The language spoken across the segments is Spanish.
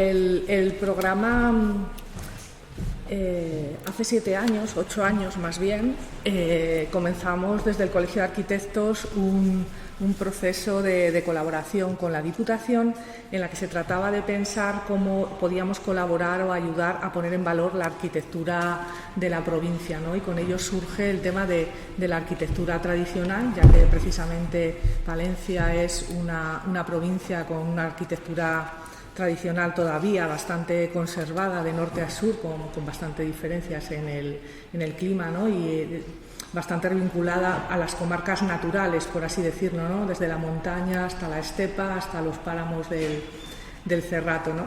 el programa hace 7 años, 8 años más bien, comenzamos desde el Colegio de Arquitectos un proceso de colaboración con la Diputación en la que se trataba de pensar cómo podíamos colaborar o ayudar a poner en valor la arquitectura de la provincia, ¿no? Y con ello surge el tema de la arquitectura tradicional, ya que precisamente Palencia es una provincia con una arquitectura tradicional todavía bastante conservada de norte a sur, con bastantes diferencias en el clima, ¿no? Y bastante vinculada a las comarcas naturales, por así decirlo, ¿no? Desde la montaña hasta la estepa, hasta los páramos del Cerrato, ¿no?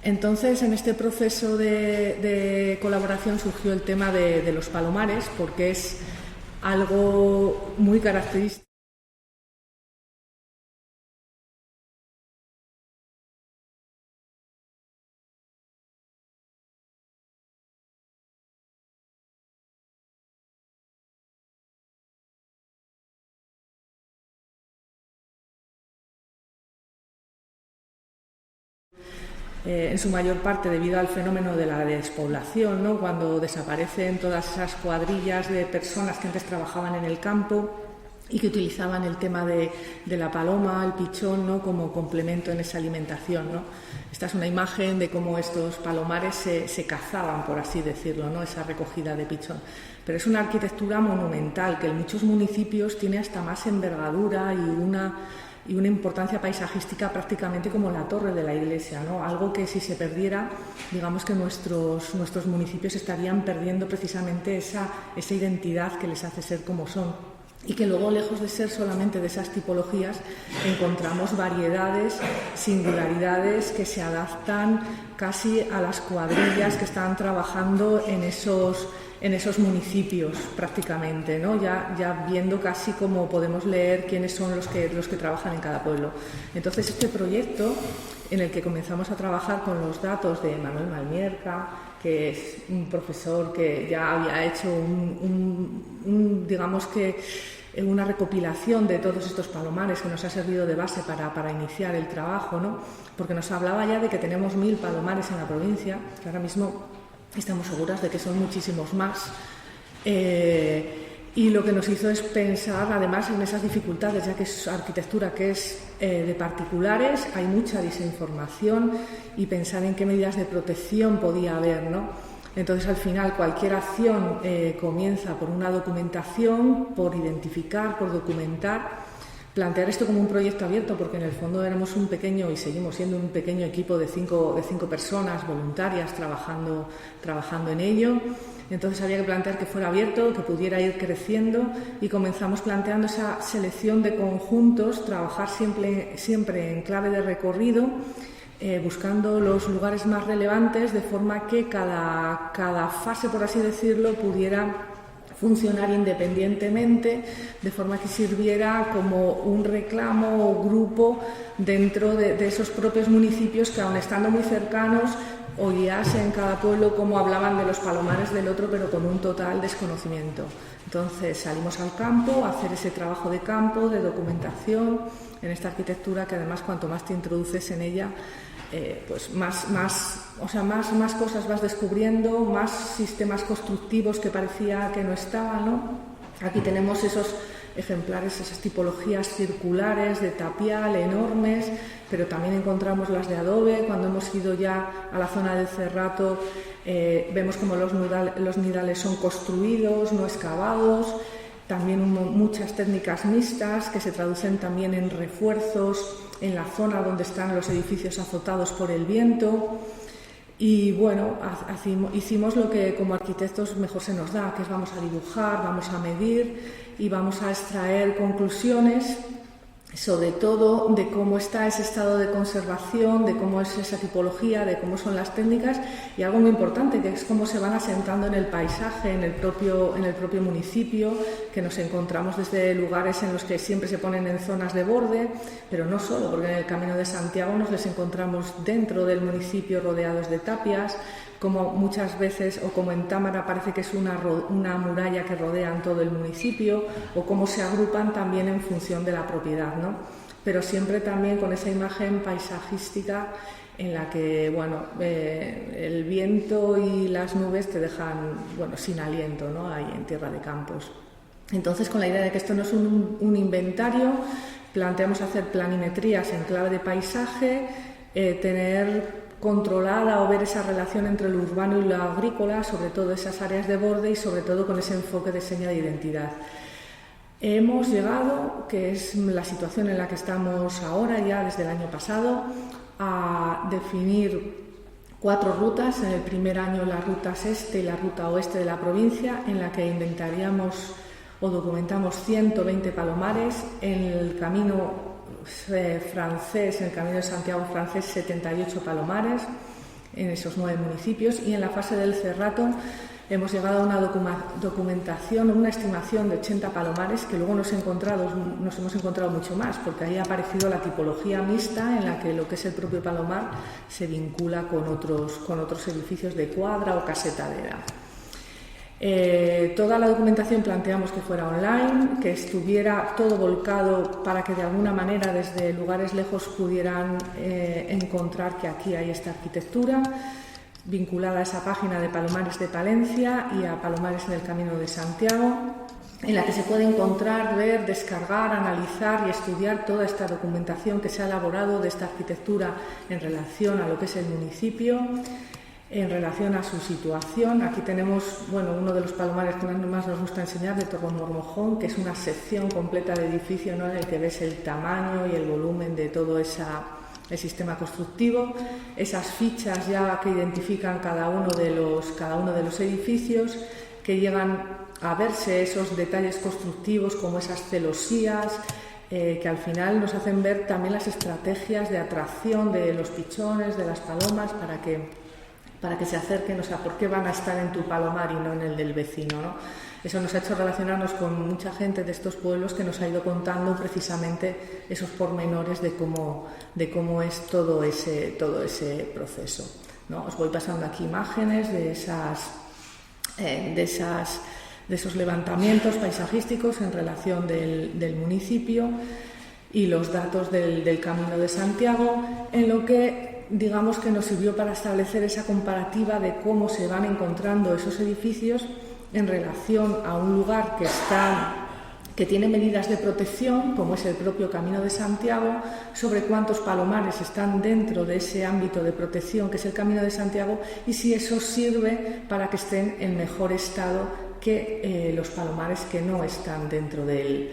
Entonces, en este proceso de colaboración surgió el tema de los palomares, porque es algo muy característico. En su mayor parte debido al fenómeno de la despoblación, ¿no? Cuando desaparecen todas esas cuadrillas de personas que antes trabajaban en el campo y que utilizaban el tema de la paloma, el pichón, ¿no? Como complemento en esa alimentación, ¿no? Esta es una imagen de cómo estos palomares se cazaban, por así decirlo, ¿no? Esa recogida de pichón. Pero es una arquitectura monumental que en muchos municipios tiene hasta más envergadura y una importancia paisajística prácticamente como la torre de la iglesia, ¿no? Algo que si se perdiera, digamos que nuestros municipios estarían perdiendo precisamente esa identidad que les hace ser como son. Y que luego, lejos de ser solamente de esas tipologías, encontramos variedades, singularidades que se adaptan casi a las cuadrillas que están trabajando en esos municipios prácticamente, ¿no? Ya viendo casi cómo podemos leer quiénes son los que trabajan en cada pueblo. Entonces, este proyecto en el que comenzamos a trabajar con los datos de Manuel Malmierca, que es un profesor que ya había hecho digamos que una recopilación de todos estos palomares que nos ha servido de base para iniciar el trabajo, ¿no? Porque nos hablaba ya de que tenemos 1000 palomares en la provincia, que ahora mismo estamos seguras de que son muchísimos más. Y lo que nos hizo es pensar, además, en esas dificultades, ya que es arquitectura que es de particulares, hay mucha desinformación, y pensar en qué medidas de protección podía haber, ¿no? Entonces, al final, cualquier acción comienza por una documentación, por identificar, por documentar. Plantear esto como un proyecto abierto, porque en el fondo éramos un pequeño, y seguimos siendo un pequeño equipo de cinco personas voluntarias trabajando en ello. Entonces había que plantear que fuera abierto, que pudiera ir creciendo, y comenzamos planteando esa selección de conjuntos, trabajar siempre en clave de recorrido, buscando los lugares más relevantes, de forma que cada fase, por así decirlo, pudiera funcionar independientemente, de forma que sirviera como un reclamo o grupo dentro de esos propios municipios que, aun estando muy cercanos, oíase en cada pueblo cómo hablaban de los palomares del otro, pero con un total desconocimiento. Entonces salimos al campo a hacer ese trabajo de campo, de documentación, en esta arquitectura que, además, cuanto más te introduces en ella, pues más cosas vas descubriendo, más sistemas constructivos que parecía que no estaban, ¿no? Aquí tenemos esos ejemplares, esas tipologías circulares de tapial enormes, pero también encontramos las de adobe. Cuando hemos ido ya a la zona del Cerrato, vemos como los nidales son construidos, no excavados. También muchas técnicas mixtas que se traducen también en refuerzos en la zona donde están los edificios azotados por el viento. Y bueno, hicimos lo que como arquitectos mejor se nos da, que es vamos a dibujar, vamos a medir y vamos a extraer conclusiones, sobre todo de cómo está ese estado de conservación, de cómo es esa tipología, de cómo son las técnicas, y algo muy importante, que es cómo se van asentando en el paisaje, en el propio municipio, que nos encontramos desde lugares en los que siempre se ponen en zonas de borde, pero no solo, porque en el Camino de Santiago nos les encontramos dentro del municipio rodeados de tapias, como muchas veces, o como en Támara parece que es una muralla que rodean todo el municipio, o cómo se agrupan también en función de la propiedad, ¿no? Pero siempre también con esa imagen paisajística en la que el viento y las nubes te dejan sin aliento, ¿no? Ahí en Tierra de Campos. Entonces, con la idea de que esto no es un inventario, planteamos hacer planimetrías en clave de paisaje, tener controlada o ver esa relación entre lo urbano y lo agrícola, sobre todo esas áreas de borde y sobre todo con ese enfoque de seña de identidad. Hemos llegado, que es la situación en la que estamos ahora ya desde el año pasado, a definir 4 rutas. En el primer año las rutas este y la ruta oeste de la provincia, en la que inventaríamos o documentamos 120 palomares. En el camino francés, en el Camino de Santiago francés, 78 palomares en esos 9 municipios, y en la fase del Cerrato hemos llegado a una documentación, una estimación de 80 palomares, que luego nos hemos encontrado mucho más, porque ahí ha aparecido la tipología mixta en la que lo que es el propio palomar se vincula con otros edificios de cuadra o casetadera. Toda la documentación planteamos que fuera online, que estuviera todo volcado para que de alguna manera desde lugares lejos pudieran encontrar que aquí hay esta arquitectura, vinculada a esa página de Palomares de Palencia y a Palomares en el Camino de Santiago, en la que se puede encontrar, ver, descargar, analizar y estudiar toda esta documentación que se ha elaborado de esta arquitectura en relación a lo que es el municipio, en relación a su situación. Aquí tenemos uno de los palomares que más nos gusta enseñar, de Torremormojón, que es una sección completa de edificio, ¿no?, en el que ves el tamaño y el volumen de todo el sistema constructivo, esas fichas ya que identifican cada uno de los edificios, que llegan a verse esos detalles constructivos como esas celosías, que al final nos hacen ver también las estrategias de atracción de los pichones, de las palomas, para que se acerquen, o sea, por qué van a estar en tu palomar y no en el del vecino, ¿no? Eso nos ha hecho relacionarnos con mucha gente de estos pueblos que nos ha ido contando precisamente esos pormenores de cómo es todo ese proceso, ¿no? Os voy pasando aquí imágenes de esos levantamientos paisajísticos en relación del municipio y los datos del Camino de Santiago, en lo que digamos que nos sirvió para establecer esa comparativa de cómo se van encontrando esos edificios en relación a un lugar que tiene medidas de protección, como es el propio Camino de Santiago, sobre cuántos palomares están dentro de ese ámbito de protección que es el Camino de Santiago, y si eso sirve para que estén en mejor estado que los palomares que no están dentro del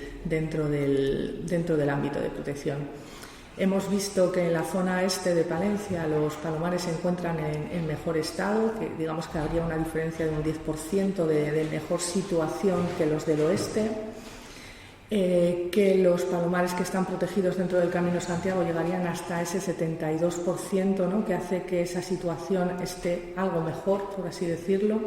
ámbito de protección. Hemos visto que en la zona este de Palencia los palomares se encuentran en mejor estado, que digamos que habría una diferencia de un 10% de mejor situación que los del oeste, que los palomares que están protegidos dentro del Camino de Santiago llegarían hasta ese 72%, ¿no?, que hace que esa situación esté algo mejor, por así decirlo,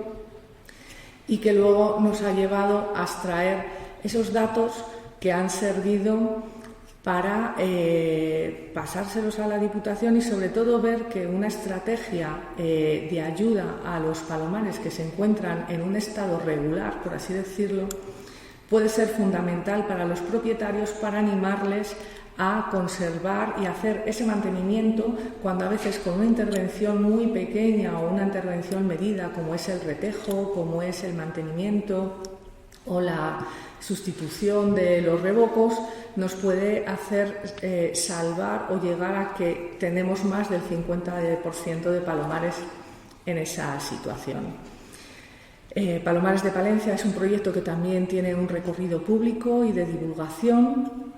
y que luego nos ha llevado a extraer esos datos que han servido para pasárselos a la Diputación y sobre todo ver que una estrategia de ayuda a los palomares que se encuentran en un estado regular, por así decirlo, puede ser fundamental para los propietarios, para animarles a conservar y hacer ese mantenimiento, cuando a veces con una intervención muy pequeña o una intervención medida, como es el retejo, como es el mantenimiento o la sustitución de los revocos, nos puede hacer salvar o llegar a que tenemos más del 50% de palomares en esa situación. Palomares de Palencia es un proyecto que también tiene un recorrido público y de divulgación,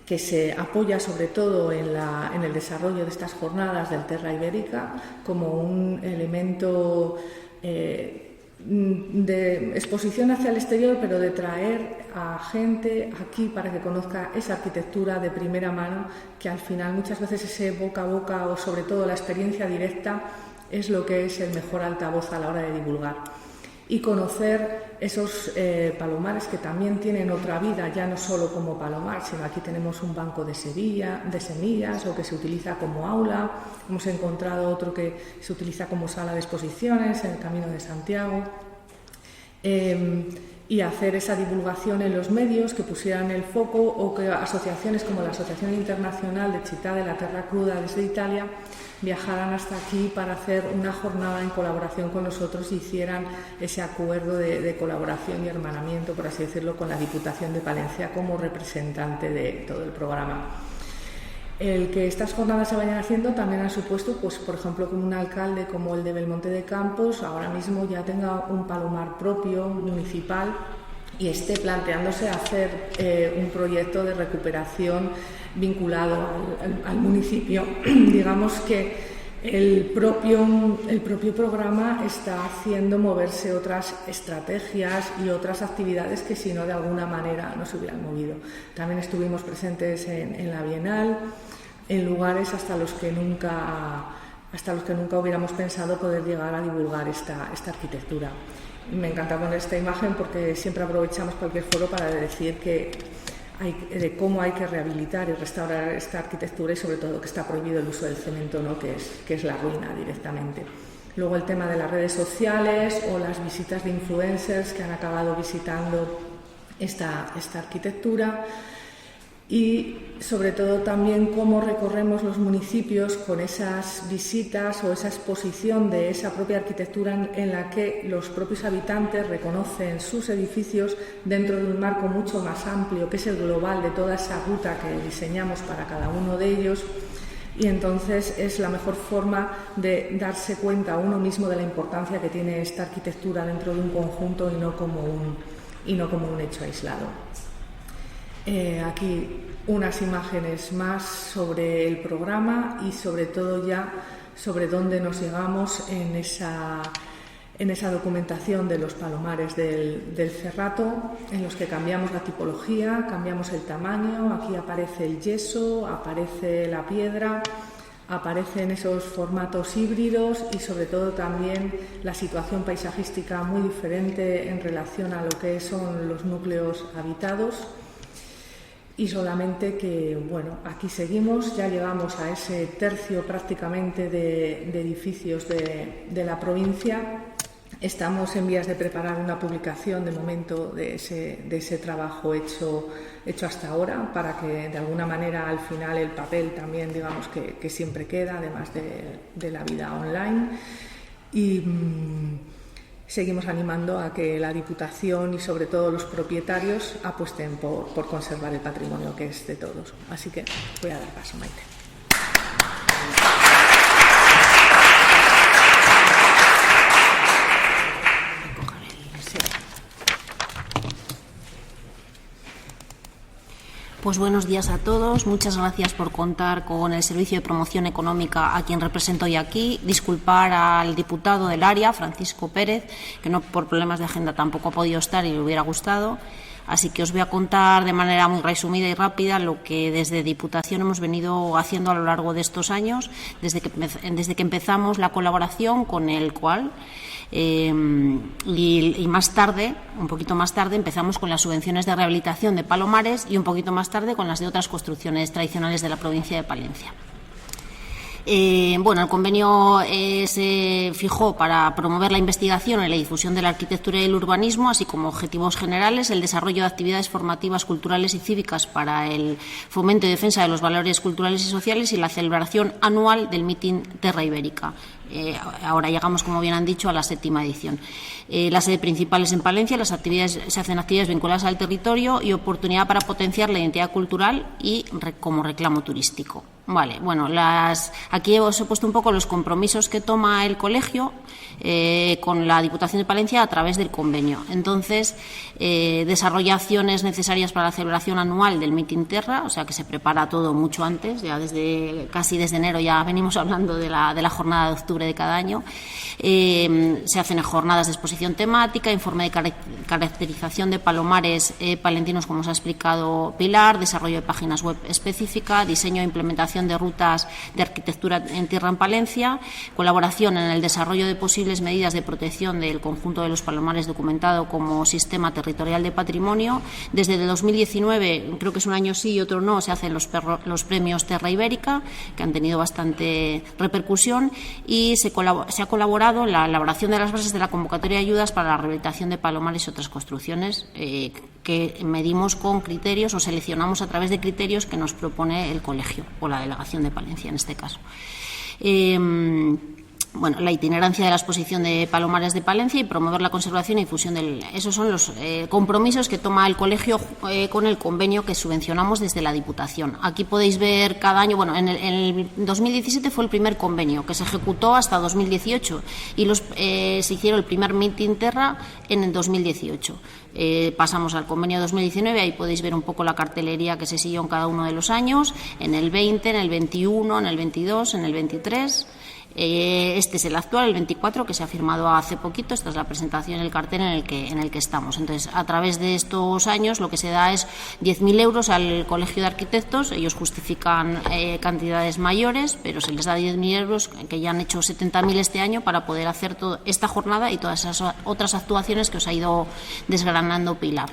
que se apoya sobre todo en el desarrollo de estas jornadas del Terra Ibérica como un elemento de exposición hacia el exterior, pero de traer a gente aquí para que conozca esa arquitectura de primera mano, que al final muchas veces ese boca a boca o sobre todo la experiencia directa es lo que es el mejor altavoz a la hora de divulgar. Y conocer esos palomares que también tienen otra vida, ya no solo como palomar, sino aquí tenemos un banco de semillas o que se utiliza como aula. Hemos encontrado otro que se utiliza como sala de exposiciones en el Camino de Santiago. y hacer esa divulgación en los medios, que pusieran el foco, o que asociaciones como la Asociación Internacional de Città della Terra Cruda desde Italia viajaran hasta aquí para hacer una jornada en colaboración con nosotros y hicieran ese acuerdo de colaboración y hermanamiento, por así decirlo, con la Diputación de Palencia como representante de todo el programa. El que estas jornadas se vayan haciendo también ha supuesto, pues, por ejemplo, que un alcalde como el de Belmonte de Campos ahora mismo ya tenga un palomar propio municipal y esté planteándose hacer un proyecto de recuperación vinculado al municipio. Digamos que el propio programa está haciendo moverse otras estrategias y otras actividades que si no de alguna manera no se hubieran movido. También estuvimos presentes en la Bienal, en lugares hasta los que nunca hubiéramos pensado poder llegar a divulgar esta arquitectura. Me encanta poner esta imagen porque siempre aprovechamos cualquier foro para decir de cómo hay que rehabilitar y restaurar esta arquitectura y sobre todo que está prohibido el uso del cemento, ¿no? que es la ruina directamente. Luego el tema de las redes sociales o las visitas de influencers que han acabado visitando esta arquitectura, y sobre todo también cómo recorremos los municipios con esas visitas o esa exposición de esa propia arquitectura en la que los propios habitantes reconocen sus edificios dentro de un marco mucho más amplio, que es el global de toda esa ruta que diseñamos para cada uno de ellos, y entonces es la mejor forma de darse cuenta uno mismo de la importancia que tiene esta arquitectura dentro de un conjunto y no como un hecho aislado. Aquí unas imágenes más sobre el programa y sobre todo ya sobre dónde nos llegamos en esa documentación de los palomares del Cerrato, en los que cambiamos la tipología, cambiamos el tamaño. Aquí aparece el yeso, aparece la piedra, aparecen esos formatos híbridos y sobre todo también la situación paisajística muy diferente en relación a lo que son los núcleos habitados. Y solamente que, bueno, aquí seguimos, ya llegamos a ese tercio prácticamente de edificios de la provincia. Estamos en vías de preparar una publicación de momento de ese trabajo hecho hasta ahora, para que de alguna manera al final el papel también, digamos, que siempre queda, además de la vida online. Y seguimos animando a que la Diputación y sobre todo los propietarios apuesten por conservar el patrimonio que es de todos. Así que voy a dar paso, Maite. Pues buenos días a todos. Muchas gracias por contar con el Servicio de Promoción Económica, a quien represento hoy aquí. Disculpar al diputado del área, Francisco Pérez, que no por problemas de agenda tampoco ha podido estar y le hubiera gustado. Así que os voy a contar de manera muy resumida y rápida lo que desde Diputación hemos venido haciendo a lo largo de estos años, desde que empezamos la colaboración con el cual y más tarde, un poquito más tarde, empezamos con las subvenciones de rehabilitación de palomares y un poquito más tarde con las de otras construcciones tradicionales de la provincia de Palencia. El convenio se fijó para promover la investigación y la difusión de la arquitectura y el urbanismo, así como objetivos generales, el desarrollo de actividades formativas, culturales y cívicas para el fomento y defensa de los valores culturales y sociales y la celebración anual del Meeting Terra Ibérica. Ahora llegamos, como bien han dicho, a la 7ª edición. La sede principal es en Palencia. Se hacen actividades vinculadas al territorio y oportunidad para potenciar la identidad cultural y como reclamo turístico. Vale, bueno, aquí os he puesto un poco los compromisos que toma el colegio con la Diputación de Palencia a través del convenio. Entonces, desarrolla acciones necesarias para la celebración anual del Meeting Terra, o sea que se prepara todo mucho antes, ya casi desde enero ya venimos hablando de la jornada de octubre de cada año. Se hacen jornadas de exposición temática, informe de caracterización de palomares palentinos, como os ha explicado Pilar, desarrollo de páginas web específica, diseño e implementación implementación de rutas de arquitectura en tierra en Palencia, colaboración en el desarrollo de posibles medidas de protección del conjunto de los palomares documentado como sistema territorial de patrimonio. Desde el 2019, creo que es un año sí y otro no, se hacen los premios Terra Ibérica, que han tenido bastante repercusión, y se ha colaborado en la elaboración de las bases de la convocatoria de ayudas para la rehabilitación de palomares y otras construcciones que medimos con criterios o seleccionamos a través de criterios que nos propone el colegio o la delegación de Palencia en este caso. La itinerancia de la exposición de palomares de Palencia y promover la conservación y difusión esos son los compromisos que toma el colegio con el convenio que subvencionamos desde la Diputación. Aquí podéis ver cada año, en el 2017 fue el primer convenio que se ejecutó hasta 2018 y se hicieron el primer meeting Terra en el 2018. Pasamos al convenio 2019, ahí podéis ver un poco la cartelería que se siguió en cada uno de los años, en el 20, en el 21, en el 22, en el 23. Este es el actual, el 24, que se ha firmado hace poquito. Esta es la presentación del cartel en el que estamos. Entonces, a través de estos años, lo que se da es 10.000 euros al Colegio de Arquitectos. Ellos justifican cantidades mayores, pero se les da 10.000 euros, que ya han hecho 70.000 este año, para poder hacer toda esta jornada y todas esas otras actuaciones que os ha ido desgranando Pilar.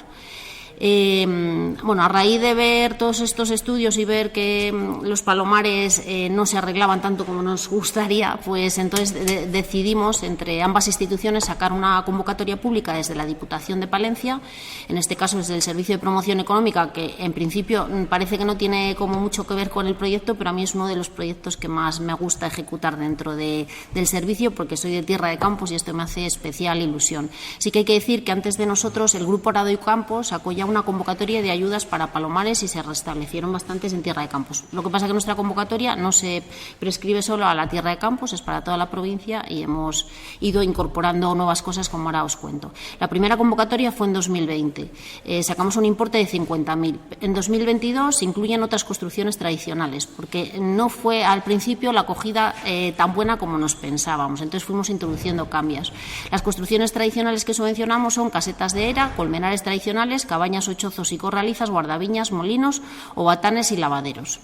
A raíz de ver todos estos estudios y ver que los palomares no se arreglaban tanto como nos gustaría, pues entonces decidimos entre ambas instituciones sacar una convocatoria pública desde la Diputación de Palencia, en este caso desde el Servicio de Promoción Económica, que en principio parece que no tiene como mucho que ver con el proyecto, pero a mí es uno de los proyectos que más me gusta ejecutar dentro del servicio, porque soy de Tierra de Campos y esto me hace especial ilusión. Sí que hay que decir que antes de nosotros el Grupo Arado y Campos sacó ya una convocatoria de ayudas para palomares y se restablecieron bastantes en Tierra de Campos. Lo que pasa es que nuestra convocatoria no se prescribe solo a la Tierra de Campos, es para toda la provincia y hemos ido incorporando nuevas cosas, como ahora os cuento. La primera convocatoria fue en 2020. Sacamos un importe de 50.000. En 2022 se incluyen otras construcciones tradicionales, porque no fue al principio la acogida tan buena como nos pensábamos. Entonces fuimos introduciendo cambios. Las construcciones tradicionales que subvencionamos son casetas de era, colmenares tradicionales, cabañas o chozos y corralizas, guardaviñas, molinos o batanes y lavaderos.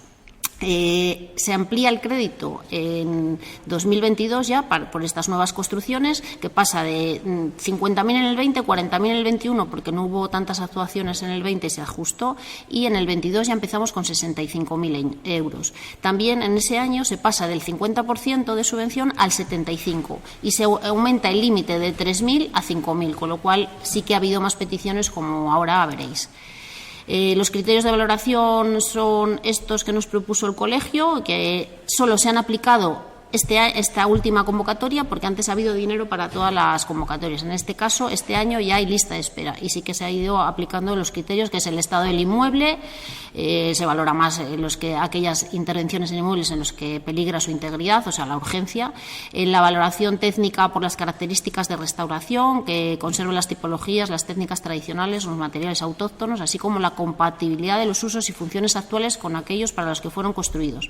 Se amplía el crédito en 2022 ya por estas nuevas construcciones, que pasa de 50.000 en el 20, 40.000 en el 21, porque no hubo tantas actuaciones en el 20 y se ajustó, y en el 22 ya empezamos con 65.000 euros. También en ese año se pasa del 50% de subvención al 75% y se aumenta el límite de 3.000 a 5.000, con lo cual sí que ha habido más peticiones, como ahora veréis. Los criterios de valoración son estos que nos propuso el colegio, que solo se han aplicado esta última convocatoria, porque antes ha habido dinero para todas las convocatorias. En este caso, este año ya hay lista de espera y sí que se ha ido aplicando los criterios, que es el estado del inmueble. Se valora más aquellas intervenciones en inmuebles en los que peligra su integridad, o sea, la urgencia. La valoración técnica por las características de restauración, que conserve las tipologías, las técnicas tradicionales, los materiales autóctonos, así como la compatibilidad de los usos y funciones actuales con aquellos para los que fueron construidos,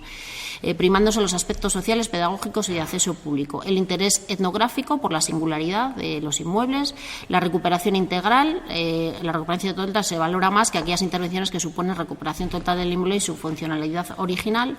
primándose los aspectos sociales, pedagógicos y de acceso público. El interés etnográfico por la singularidad de los inmuebles, la recuperación integral. La recuperación total se valora más que aquellas intervenciones que suponen recuperación total del inmueble y su funcionalidad original,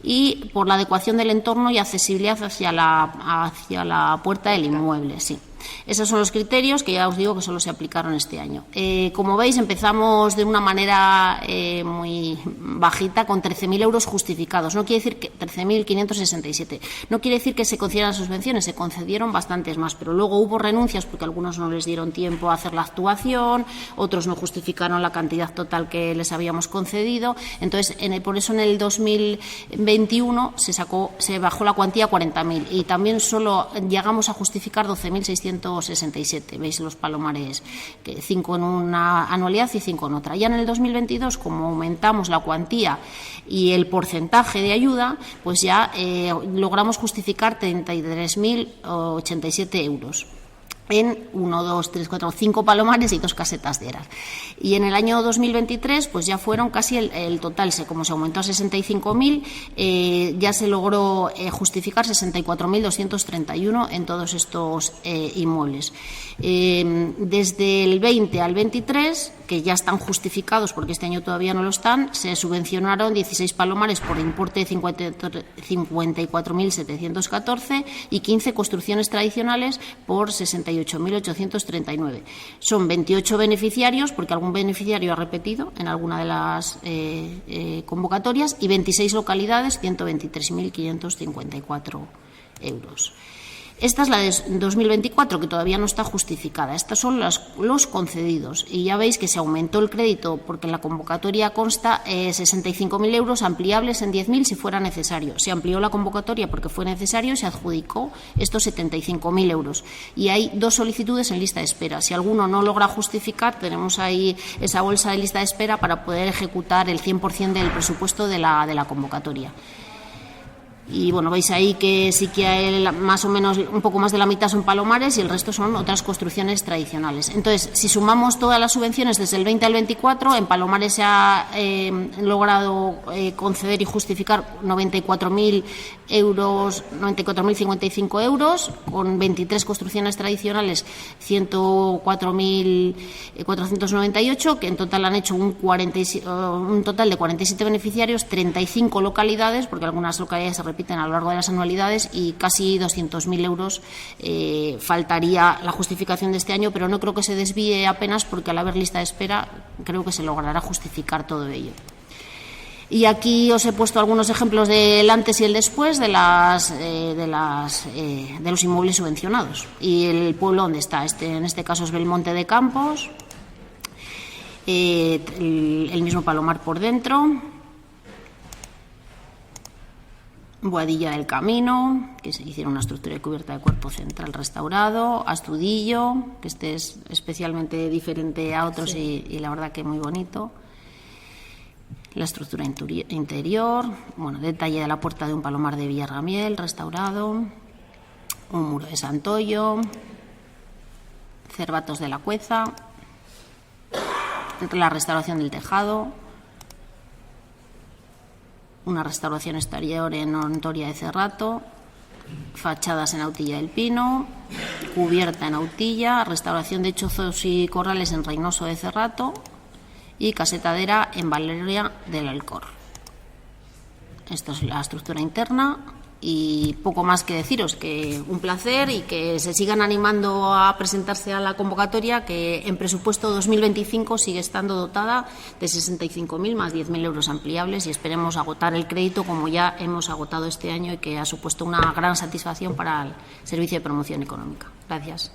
y por la adecuación del entorno y accesibilidad hacia la puerta del inmueble. Sí. Esos son los criterios que ya os digo que solo se aplicaron este año. Como veis, empezamos de una manera muy bajita, con 13.000 euros justificados. No quiere decir que 13.567. No quiere decir que se concedieran subvenciones, se concedieron bastantes más, pero luego hubo renuncias porque algunos no les dieron tiempo a hacer la actuación, otros no justificaron la cantidad total que les habíamos concedido. Entonces, por eso en el 2021 se bajó la cuantía a 40.000 y también solo llegamos a justificar 12.667. Veis los palomares, 5 en una anualidad y 5 en otra. Ya en el 2022, como aumentamos la cuantía y el porcentaje de ayuda, pues ya logramos justificar 33.087 euros. En 5 palomares y 2 casetas de eras. Y en el año 2023 pues ya fueron casi el total, como se aumentó a 65.000, ya se logró justificar 64.231 en todos estos inmuebles. Desde el 20 al 23, que ya están justificados porque este año todavía no lo están, se subvencionaron 16 palomares por importe de 54.714 y 15 construcciones tradicionales por 68.839. Son 28 beneficiarios, porque algún beneficiario ha repetido en alguna de las convocatorias, y 26 localidades, 123.554 euros. Esta es la de 2024, que todavía no está justificada. Estos son los concedidos. Y ya veis que se aumentó el crédito, porque en la convocatoria consta 65.000 euros ampliables en 10.000 si fuera necesario. Se amplió la convocatoria porque fue necesario y se adjudicó estos 75.000 euros. Y hay 2 solicitudes en lista de espera. Si alguno no logra justificar, tenemos ahí esa bolsa de lista de espera para poder ejecutar el 100% del presupuesto de la convocatoria. Y bueno, veis ahí que sí que hay más o menos un poco más de la mitad son palomares y el resto son otras construcciones tradicionales. Entonces, si sumamos todas las subvenciones desde el 20 al 24, en palomares se ha logrado conceder y justificar 94.000 euros, 94.055 euros, con 23 construcciones tradicionales 104.498, que en total han hecho un total de 47 beneficiarios, 35 localidades, porque algunas localidades se repiten a lo largo de las anualidades, y casi 200.000 euros. Faltaría la justificación de este año, pero no creo que se desvíe apenas, porque al haber lista de espera creo que se logrará justificar todo ello. Y aquí os he puesto algunos ejemplos del antes y el después de los inmuebles subvencionados. Y el pueblo donde está, en este caso es Belmonte de Campos, el mismo Palomar por dentro, Boadilla del Camino, que se hicieron una estructura de cubierta de cuerpo central restaurado, Astudillo, que este es especialmente diferente a otros, sí, y la verdad que muy bonito. La estructura interior, bueno, detalle de la puerta de un palomar de Villarramiel, restaurado, un muro de Santoyo, Cervatos de la Cueza, la restauración del tejado, una restauración exterior en Ontoria de Cerrato, fachadas en Autilla del Pino, cubierta en Autilla, restauración de chozos y corrales en Reynoso de Cerrato, y casetadera en Valeria del Alcor. Esta es la estructura interna y poco más que deciros, que un placer y que se sigan animando a presentarse a la convocatoria, que en presupuesto 2025 sigue estando dotada de 65.000 más 10.000 euros ampliables, y esperemos agotar el crédito como ya hemos agotado este año, y que ha supuesto una gran satisfacción para el Servicio de Promoción Económica. Gracias.